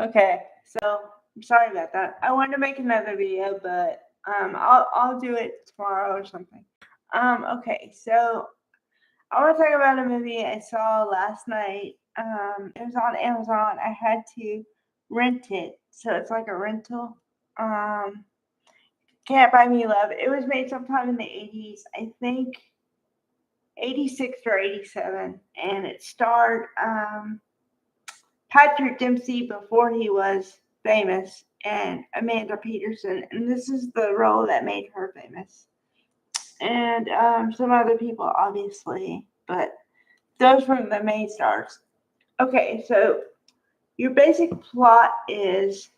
Okay, so I'm sorry about that. I wanted to make another video, but I'll do it tomorrow or something. Okay, so I want to talk about a movie I saw last night. It was on Amazon. I had to rent it, so it's like a rental. Um, Can't Buy Me Love. It was made sometime in the 80s, I think 86 or 87, and it starred Patrick Dempsey before he was famous and Amanda Peterson, and this is the role that made her famous. And some other people, obviously, but those were the main stars. Okay, so your basic plot is,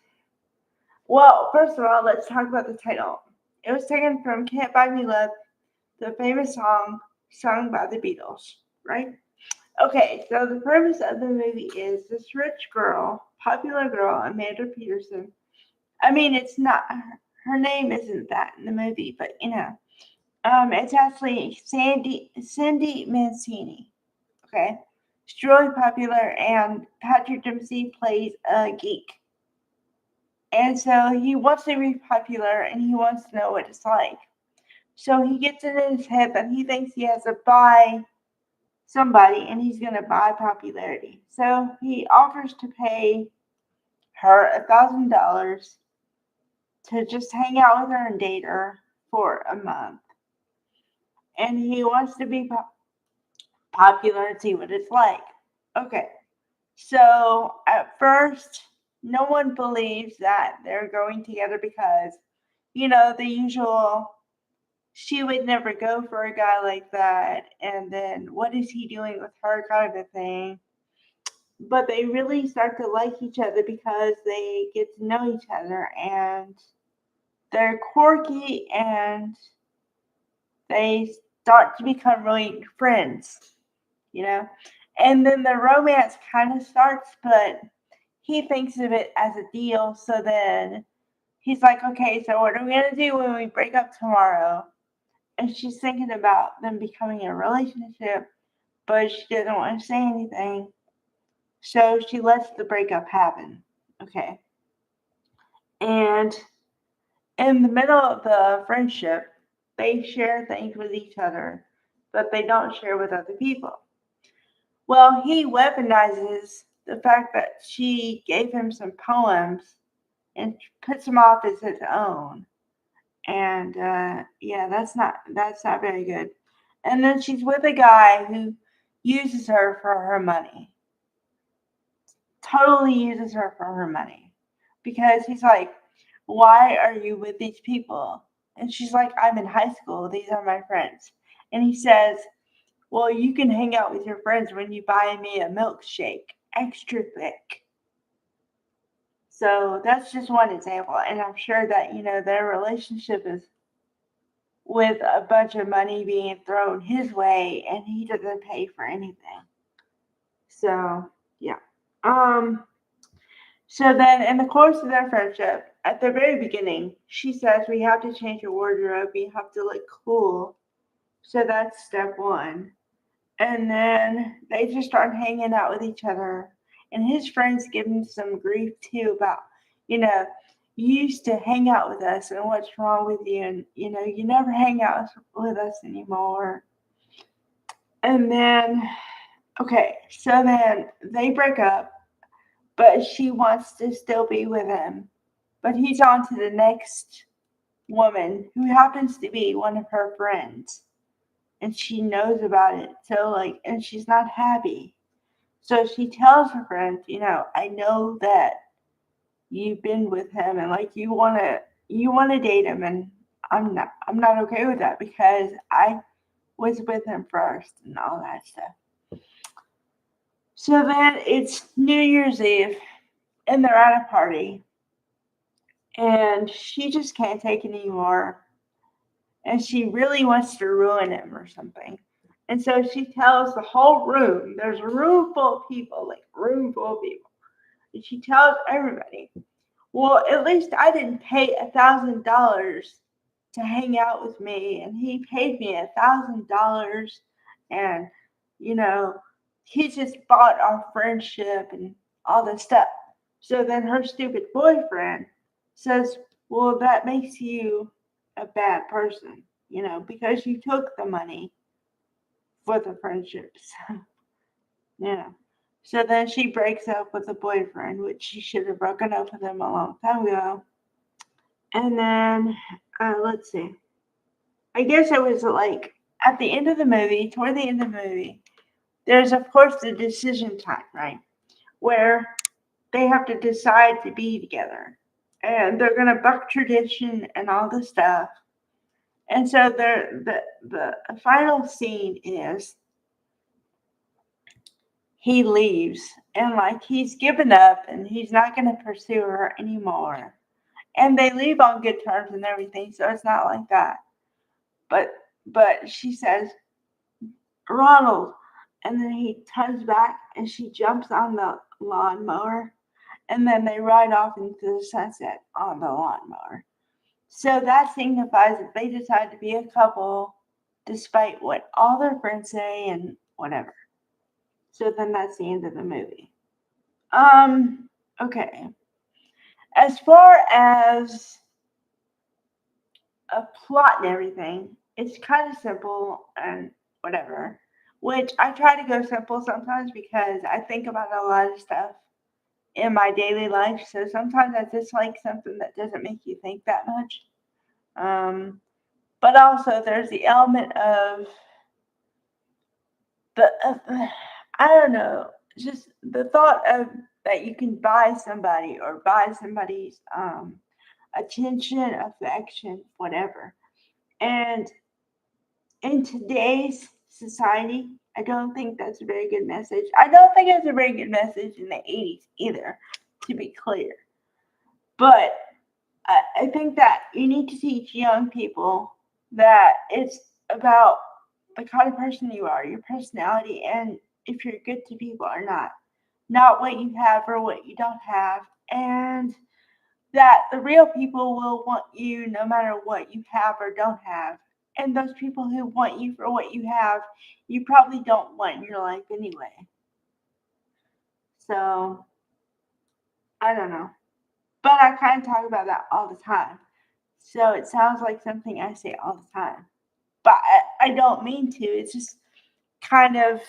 well, first of all, let's talk about the title. It was taken from Can't Buy Me Love, the famous song sung by the Beatles, right? Okay, so the premise of the movie is this rich girl, popular girl, Amanda Peterson. I mean, it's not, her name isn't that in the movie, but it's actually Cindy Mancini. Okay, she's really popular, and Patrick Dempsey plays a geek, and so he wants to be popular, and he wants to know what it's like. So he gets it in his head that he thinks he has to buy somebody and he's going to buy popularity. So he offers to pay her $1,000 to just hang out with her and date her for a month. And he wants to be popular and see what it's like. Okay, so at first, no one believes that they're going together because, the usual, she would never go for a guy like that. And then what is he doing with her kind of a thing. But they really start to like each other because they get to know each other and they're quirky and they start to become really friends, you know? And then the romance kind of starts, but he thinks of it as a deal. So then he's like, okay, so what are we going to do when we break up tomorrow? And she's thinking about them becoming a relationship, but she doesn't want to say anything. So she lets the breakup happen. Okay. And in the middle of the friendship, they share things with each other that they don't share with other people. Well, he weaponizes the fact that she gave him some poems and puts them off as his own. And yeah, that's not very good. And then she's with a guy who uses her for her money. Totally uses her for her money. Because he's like, why are you with these people? And she's like, I'm in high school. These are my friends. And he says, well, you can hang out with your friends when you buy me a milkshake, extra thick. So that's just one example. And I'm sure that, their relationship is with a bunch of money being thrown his way and he doesn't pay for anything. So, yeah. Um, So then, in the course of their friendship, at the very beginning, she says, we have to change your wardrobe, you have to look cool. So that's step one. And then they just start hanging out with each other. And his friends give him some grief too about, you know, you used to hang out with us and what's wrong with you. And, you never hang out with us anymore. And then, okay, so then they break up, but she wants to still be with him. But he's on to the next woman who happens to be one of her friends. And she knows about it. So, and she's not happy. So she tells her friend, I know that you've been with him and you wanna date him and I'm not okay with that because I was with him first and all that stuff. So then it's New Year's Eve and they're at a party and she just can't take it anymore and she really wants to ruin him or something. And so she tells the whole room, there's a room full of people, like room full of people. And she tells everybody, well, at least I didn't pay $1,000 to hang out with me, and he paid me $1,000, and you know, he just bought our friendship and all this stuff. So then her stupid boyfriend says, well, that makes you a bad person, because you took the money for the friendships. So then she breaks up with the boyfriend, which she should have broken up with him a long time ago. And then, let's see. I guess it was like at the end of the movie, toward the end of the movie, there's of course the decision time, right? Where they have to decide to be together. And they're gonna buck tradition and all this stuff. And so the final scene is he leaves and like he's given up and he's not gonna pursue her anymore. And they leave on good terms and everything, so it's not like that. But she says, Ronald, and then he turns back and she jumps on the lawnmower and then they ride off into the sunset on the lawnmower. So that signifies that they decide to be a couple despite what all their friends say and whatever. So then that's the end of the movie. Okay. As far as a plot and everything, it's kind of simple and whatever. Which I try to go simple sometimes because I think about a lot of stuff in my daily life. So sometimes I just like something that doesn't make you think that much. But also there's the element of the I don't know, just the thought of that you can buy somebody or buy somebody's attention, affection, whatever. And in today's society, I don't think that's a very good message. I don't think it's a very good message in the 80s either, to be clear. But I think that you need to teach young people that it's about the kind of person you are, your personality, and if you're good to people or not what you have or what you don't have, and that the real people will want you no matter what you have or don't have. And those people who want you for what you have, you probably don't want in your life anyway. So, I don't know. But I kind of talk about that all the time. So it sounds like something I say all the time. But I don't mean to. It's just kind of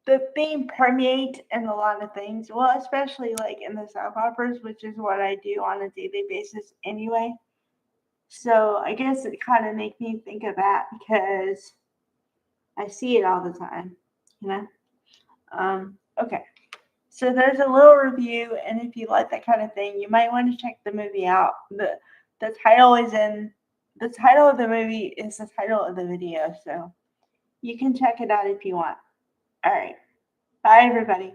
the theme permeates in a lot of things. Well, especially like in the soap operas, which is what I do on a daily basis anyway. So I guess it kind of makes me think of that because I see it all the time, you know? Okay. So there's a little review, and if you like that kind of thing, you might want to check the movie out. The title is in the title of the movie is the title of the video, so you can check it out if you want. All right. Bye everybody.